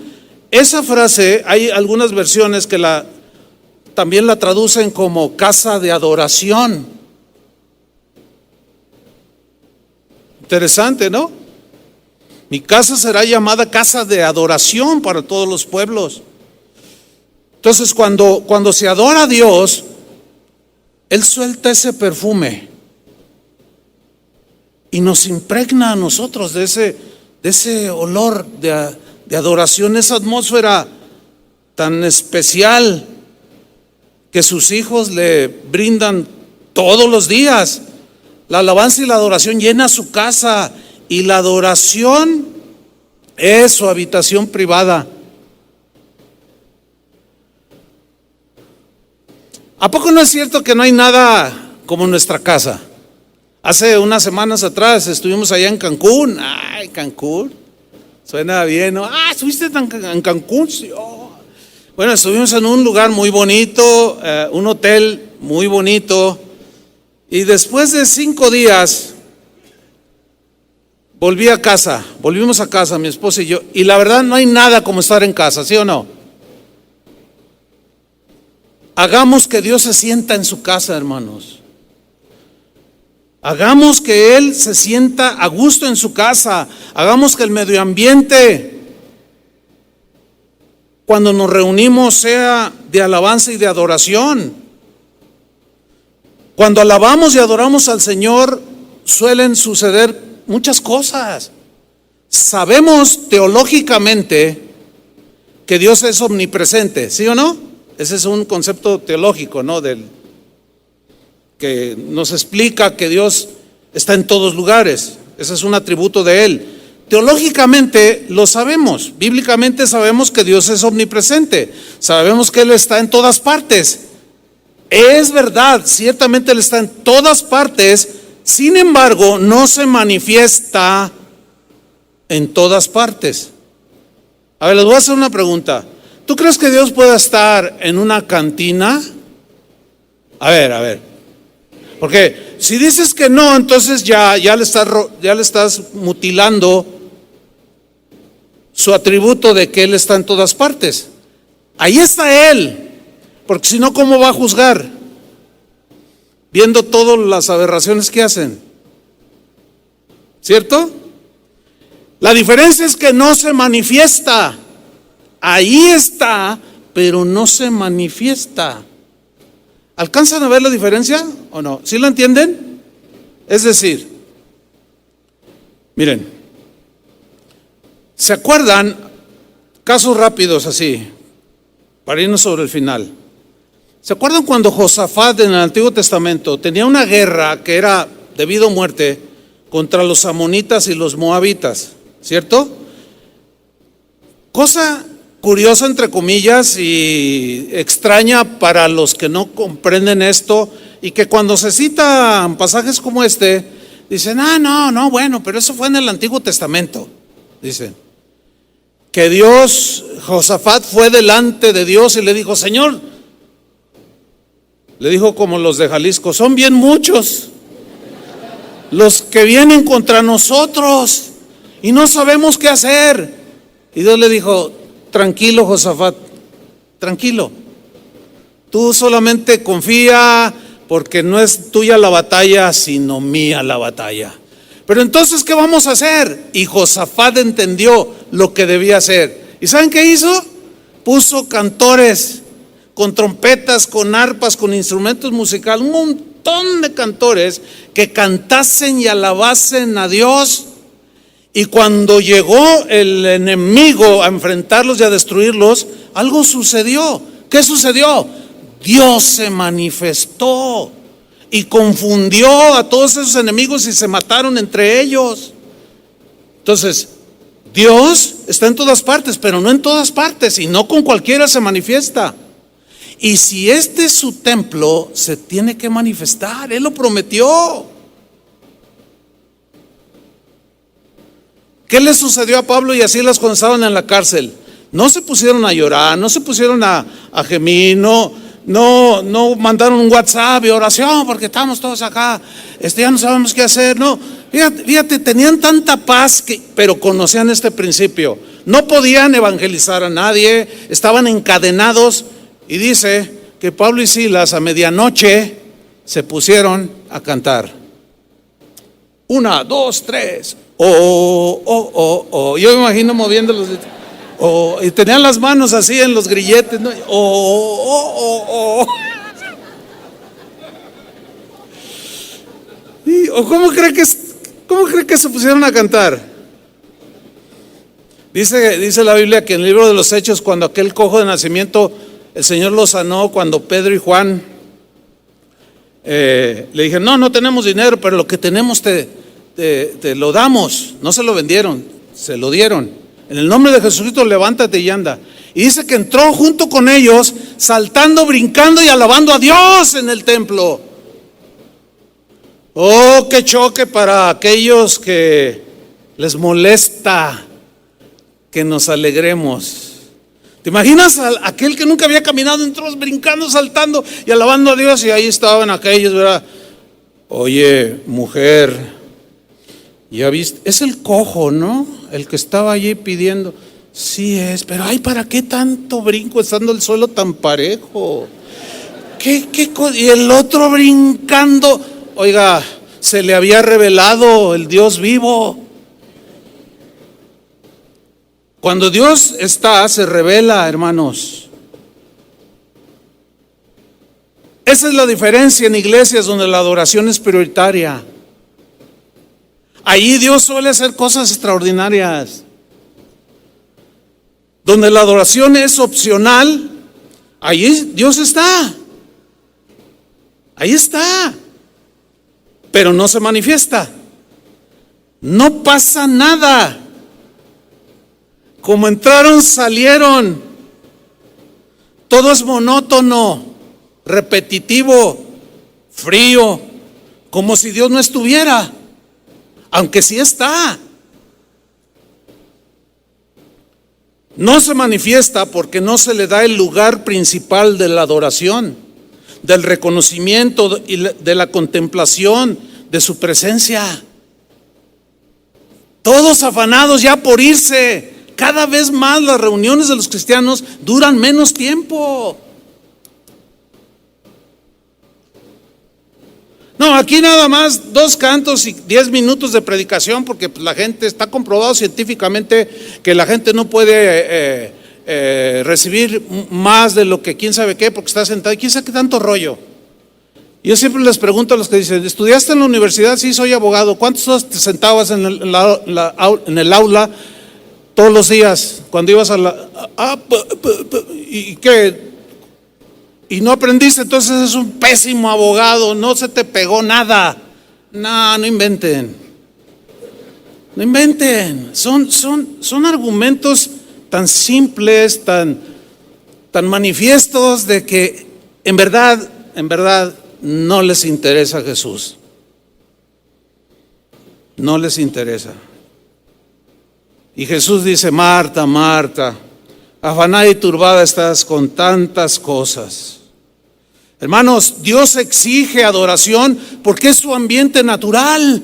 esa frase, hay algunas versiones que también la traducen como casa de adoración. Interesante, ¿no? Mi casa será llamada casa de adoración para todos los pueblos. Entonces, cuando se adora a Dios, Él suelta ese perfume y nos impregna a nosotros de ese olor de adoración, esa atmósfera tan especial que sus hijos le brindan todos los días. La alabanza y la adoración llena su casa, y la adoración es su habitación privada. ¿A poco no es cierto que no hay nada como nuestra casa? Hace unas semanas atrás estuvimos allá en Cancún. Ay, Cancún, suena bien, ¿no? ¿Estuviste en Cancún? Sí. Oh. Bueno, estuvimos en un lugar muy bonito, un hotel muy bonito, y después de 5 días volvimos a casa, mi esposa y yo, y la verdad no hay nada como estar en casa, ¿sí o no? Hagamos que Dios se sienta en su casa, hermanos. Hagamos que Él se sienta a gusto en su casa. Hagamos que el medio ambiente, cuando nos reunimos, sea de alabanza y de adoración. Cuando alabamos y adoramos al Señor, suelen suceder muchas cosas. Sabemos teológicamente que Dios es omnipresente, ¿sí o no? Ese es un concepto teológico, ¿no? Que nos explica que Dios está en todos lugares. Ese es un atributo de Él. Teológicamente lo sabemos, bíblicamente sabemos que Dios es omnipresente, sabemos que Él está en todas partes. Es verdad, ciertamente Él está en todas partes, sin embargo, no se manifiesta en todas partes. A ver, les voy a hacer una pregunta. ¿Tú crees que Dios pueda estar en una cantina? A ver. Porque si dices que no, entonces ya le estás mutilando su atributo de que Él está en todas partes. Ahí está Él, porque si no, ¿cómo va a juzgar? Viendo todas las aberraciones que hacen, ¿cierto? La diferencia es que no se manifiesta. Ahí está, pero no se manifiesta. ¿Alcanzan a ver la diferencia o no? ¿Sí la entienden? Es decir, miren, ¿se acuerdan? Casos rápidos así, para irnos sobre el final. ¿Se acuerdan cuando Josafat en el Antiguo Testamento tenía una guerra que era de vida o muerte contra los amonitas y los moabitas? ¿Cierto? Cosa curiosa, entre comillas, y extraña para los que no comprenden esto, y que cuando se citan pasajes como este, dicen, no, bueno, pero eso fue en el Antiguo Testamento. Dicen que Josafat fue delante de Dios y le dijo, Señor, le dijo como los de Jalisco, son bien muchos los que vienen contra nosotros y no sabemos qué hacer. Y Dios le dijo, tranquilo, Josafat, tranquilo, tú solamente confía, porque no es tuya la batalla, sino mía la batalla. Pero entonces, ¿qué vamos a hacer? Y Josafat entendió lo que debía hacer. ¿Y saben qué hizo? Puso cantores con trompetas, con arpas, con instrumentos musicales, un montón de cantores que cantasen y alabasen a Dios. Y cuando llegó el enemigo a enfrentarlos y a destruirlos, algo sucedió. ¿Qué sucedió? Dios se manifestó y confundió a todos esos enemigos y se mataron entre ellos. Entonces, Dios está en todas partes, pero no en todas partes, y no con cualquiera se manifiesta. Y si este es su templo, se tiene que manifestar. Él lo prometió. ¿Qué le sucedió a Pablo y a Silas cuando estaban en la cárcel? No se pusieron a llorar, no se pusieron a gemir, no mandaron un WhatsApp y oración porque estamos todos acá, ya no sabemos qué hacer. No, fíjate, tenían tanta paz pero conocían este principio. no podían evangelizar a nadie, estaban encadenados, y dice que Pablo y Silas a medianoche se pusieron a cantar. 1, 2, 3. Oh, oh, oh, oh. Yo me imagino moviéndolos. Oh, y tenían las manos así en los grilletes, ¿no? Oh, oh, oh, oh. ¿Cómo cree que se pusieron a cantar? Dice la Biblia que en el libro de los Hechos, cuando aquel cojo de nacimiento, el Señor lo sanó, cuando Pedro y Juan le dijeron, no tenemos dinero, pero lo que tenemos te lo damos. No se lo vendieron, se lo dieron. En el nombre de Jesucristo, levántate y anda. Y dice que entró junto con ellos, saltando, brincando y alabando a Dios en el templo. Oh, qué choque para aquellos que les molesta que nos alegremos. ¿Te imaginas a aquel que nunca había caminado, entró brincando, saltando y alabando a Dios? Y ahí estaban aquellos, ¿verdad? Oye, mujer, ya viste, es el cojo, ¿no? El que estaba allí pidiendo. Sí es, pero ay, ¿para qué tanto brinco estando el suelo tan parejo? Y el otro brincando. Oiga, se le había revelado el Dios vivo. Cuando Dios está, se revela, hermanos. Esa es la diferencia en iglesias donde la adoración es prioritaria. Ahí Dios suele hacer cosas extraordinarias. Donde la adoración es opcional, ahí Dios está. Ahí está. Pero no se manifiesta. No pasa nada. Como entraron, salieron. Todo es monótono, repetitivo, frío, como si Dios no estuviera, aunque sí está. No se manifiesta porque no se le da el lugar principal de la adoración, del reconocimiento y de la contemplación de su presencia. Todos afanados ya por irse. Cada vez más las reuniones de los cristianos duran menos tiempo. No, aquí nada más 2 cantos y 10 minutos de predicación, porque la gente, está comprobado científicamente que la gente no puede recibir más de lo que quién sabe qué, porque está sentado y quién sabe qué tanto rollo. Yo siempre les pregunto a los que dicen, ¿estudiaste en la universidad? Sí, soy abogado. ¿Cuántas horas te sentabas en el aula todos los días cuando ibas a la... ¿Y qué? Y no aprendiste, entonces es un pésimo abogado, no se te pegó nada. No inventen. No inventen. Son argumentos tan simples, tan manifiestos de que en verdad no les interesa Jesús. No les interesa. Y Jesús dice, Marta, Marta, afanada y turbada estás con tantas cosas. Hermanos, Dios exige adoración porque es su ambiente natural.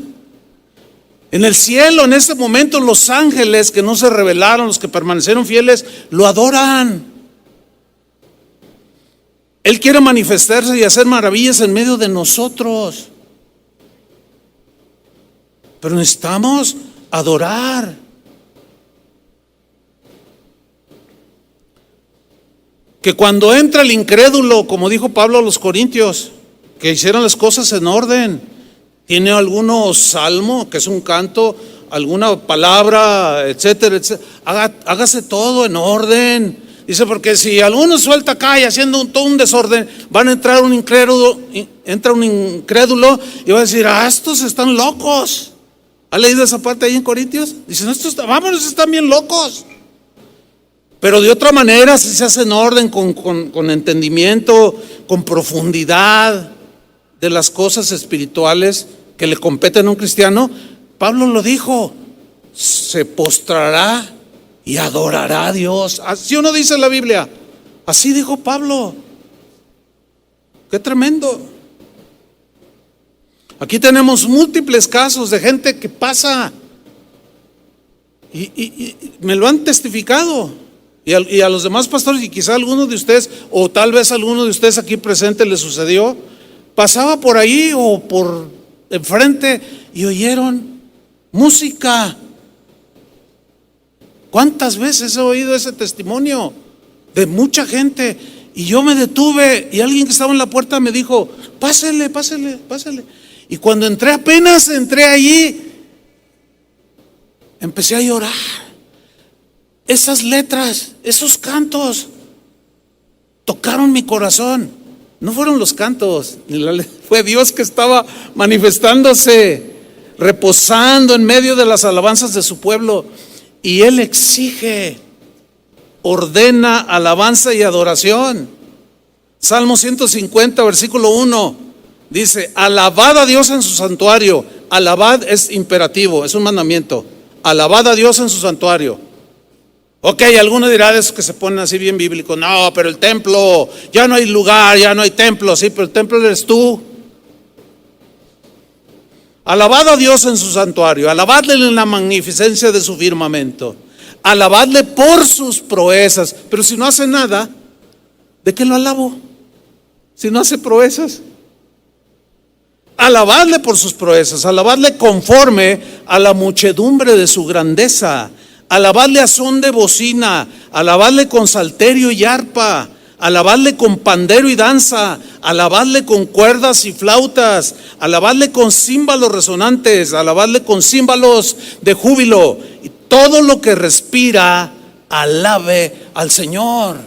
En el cielo, en ese momento, los ángeles que no se rebelaron, los que permanecieron fieles, lo adoran. Él quiere manifestarse y hacer maravillas en medio de nosotros. Pero necesitamos adorar. Que cuando entra el incrédulo, como dijo Pablo a los Corintios, que hicieran las cosas en orden. ¿Tiene alguno salmo, que es un canto, alguna palabra, etcétera, etcétera? Hágase todo en orden. Dice, porque si alguno suelta acá y haciendo todo un desorden, van a entrar entra un incrédulo y va a decir, estos están locos. ¿Ha leído esa parte ahí en Corintios? Dicen, vámonos, están bien locos. Pero de otra manera, si se hace en orden, con entendimiento, con profundidad de las cosas espirituales que le competen a un cristiano, Pablo lo dijo, se postrará y adorará a Dios. Así uno dice en la Biblia, así dijo Pablo. Qué tremendo. Aquí tenemos múltiples casos de gente que pasa Y me lo han testificado. Y a los demás pastores, y quizá a algunos de ustedes, o tal vez a algunos de ustedes aquí presentes les sucedió, pasaba por ahí o por enfrente y oyeron música. ¿Cuántas veces he oído ese testimonio de mucha gente? Y yo me detuve y alguien que estaba en la puerta me dijo: pásele, pásele, pásele. Y cuando apenas entré allí, empecé a llorar. Esas letras, esos cantos tocaron mi corazón. No fueron los cantos, fue Dios que estaba manifestándose, reposando en medio de las alabanzas de su pueblo. Y Él exige, ordena alabanza y adoración. Salmo 150, versículo 1, dice: alabad a Dios en su santuario. Alabad es imperativo, es un mandamiento. Alabad a Dios en su santuario. Ok, algunos dirán de esos que se ponen así bien bíblicos: no, pero el templo, ya no hay lugar, ya no hay templo. Sí, pero el templo eres tú. Alabad a Dios en su santuario, alabadle en la magnificencia de su firmamento, alabadle por sus proezas. Pero si no hace nada, ¿de qué lo alabo? Si no hace proezas. Alabadle por sus proezas, alabadle conforme a la muchedumbre de su grandeza, alabadle a son de bocina, alabadle con salterio y arpa, alabadle con pandero y danza, alabadle con cuerdas y flautas, alabadle con címbalos resonantes, alabadle con címbalos de júbilo. Y todo lo que respira, alabe al Señor.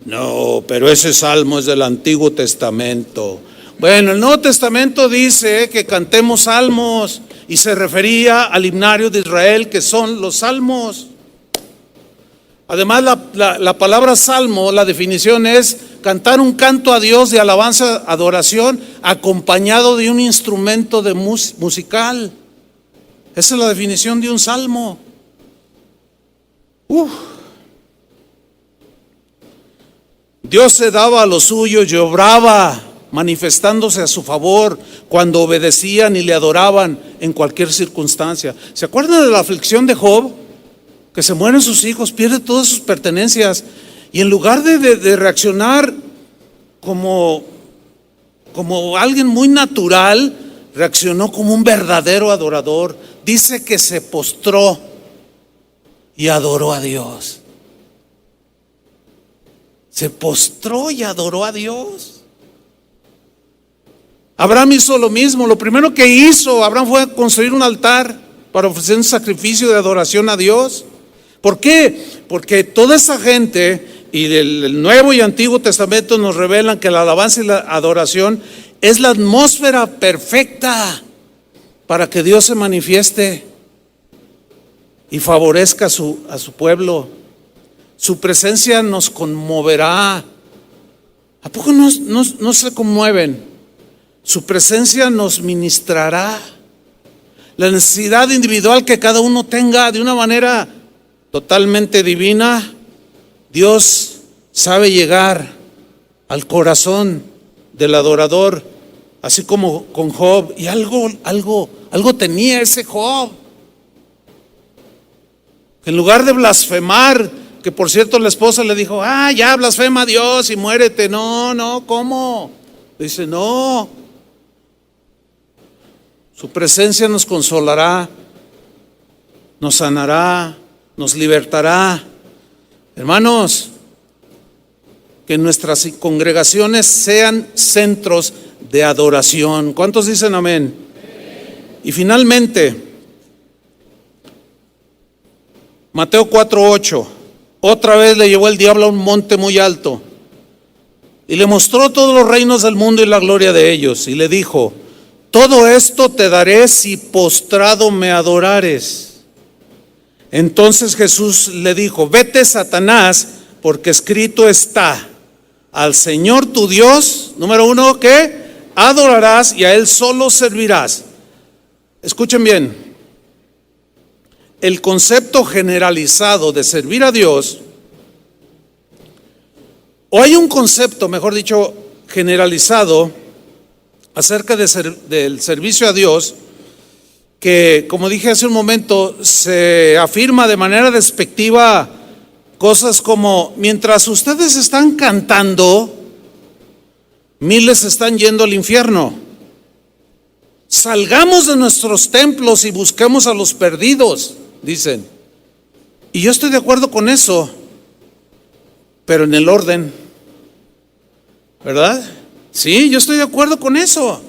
No, pero ese salmo es del Antiguo Testamento. Bueno, el Nuevo Testamento dice que cantemos salmos y se refería al himnario de Israel, que son los salmos. Además, la palabra salmo, la definición es cantar un canto a Dios de alabanza, adoración, acompañado de un instrumento de musical. Esa es la definición de un salmo. Dios se daba a lo suyo y obraba, manifestándose a su favor cuando obedecían y le adoraban en cualquier circunstancia. ¿Se acuerdan de la aflicción de Job? Que se mueren sus hijos, pierde todas sus pertenencias, y en lugar de reaccionar como alguien muy natural, reaccionó como un verdadero adorador. Dice que se postró y adoró a Dios. Se postró y adoró a Dios. Abraham hizo lo mismo. Lo primero que hizo Abraham fue construir un altar para ofrecer un sacrificio de adoración a Dios. ¿Por qué? Porque toda esa gente, y el Nuevo y Antiguo Testamento nos revelan que la alabanza y la adoración es la atmósfera perfecta para que Dios se manifieste y favorezca a su pueblo. Su presencia nos conmoverá. ¿A poco no se conmueven? Su presencia nos ministrará. La necesidad individual que cada uno tenga de una manera totalmente divina, Dios sabe llegar al corazón del adorador, así como con Job. Y algo tenía ese Job, que en lugar de blasfemar, que por cierto la esposa le dijo: ya blasfema a Dios y muérete. No, ¿cómo? Dice: no, su presencia nos consolará, nos sanará, nos libertará. Hermanos, que nuestras congregaciones sean centros de adoración. ¿Cuántos dicen amén? Y finalmente, Mateo 4:8, otra vez le llevó el diablo a un monte muy alto y le mostró todos los reinos del mundo y la gloria de ellos, y le dijo: todo esto te daré si postrado me adorares. Entonces Jesús le dijo: vete, Satanás, porque escrito está: al Señor tu Dios, número uno, ¿qué? Adorarás y a Él solo servirás. Escuchen bien, el concepto generalizado de servir a Dios, o hay un concepto, mejor dicho, generalizado acerca del servicio a Dios, que, como dije hace un momento, se afirma de manera despectiva cosas como: mientras ustedes están cantando, miles están yendo al infierno. Salgamos de nuestros templos y busquemos a los perdidos, dicen. Y yo estoy de acuerdo con eso, pero en el orden, ¿verdad? Sí, yo estoy de acuerdo con eso,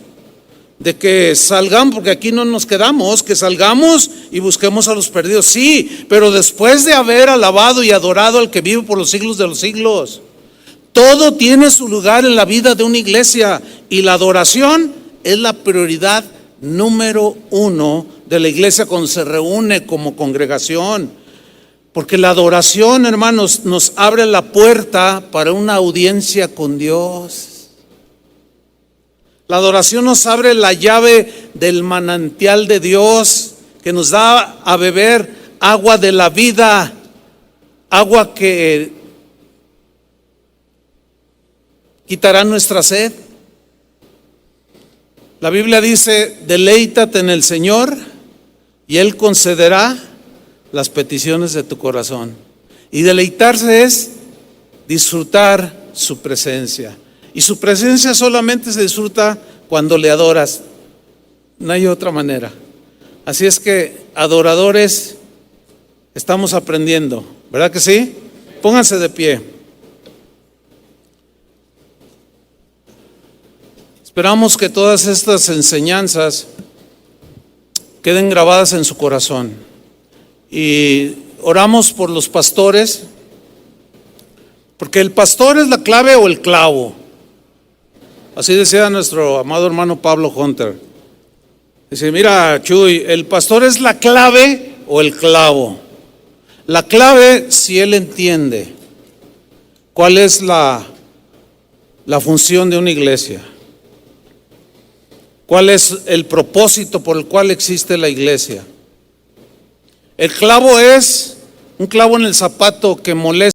de que salgamos, porque aquí no nos quedamos, que salgamos y busquemos a los perdidos. Sí, pero después de haber alabado y adorado al que vive por los siglos de los siglos. Todo tiene su lugar en la vida de una iglesia, y la adoración es la prioridad número uno de la iglesia cuando se reúne como congregación. Porque la adoración, hermanos, nos abre la puerta para una audiencia con Dios. La adoración nos abre la llave del manantial de Dios, que nos da a beber agua de la vida, agua que quitará nuestra sed. La Biblia dice: deleítate en el Señor y Él concederá las peticiones de tu corazón. Y deleitarse es disfrutar su presencia. Y su presencia solamente se disfruta cuando le adoras. No hay otra manera. Así es que, adoradores, estamos aprendiendo, ¿verdad que sí? Pónganse de pie. Esperamos que todas estas enseñanzas queden grabadas en su corazón. Y oramos por los pastores, porque el pastor es la clave o el clavo. Así decía nuestro amado hermano Pablo Hunter. Dice: mira, Chuy, el pastor es la clave o el clavo. La clave, si él entiende cuál es la función de una iglesia, cuál es el propósito por el cual existe la iglesia. El clavo es un clavo en el zapato que molesta.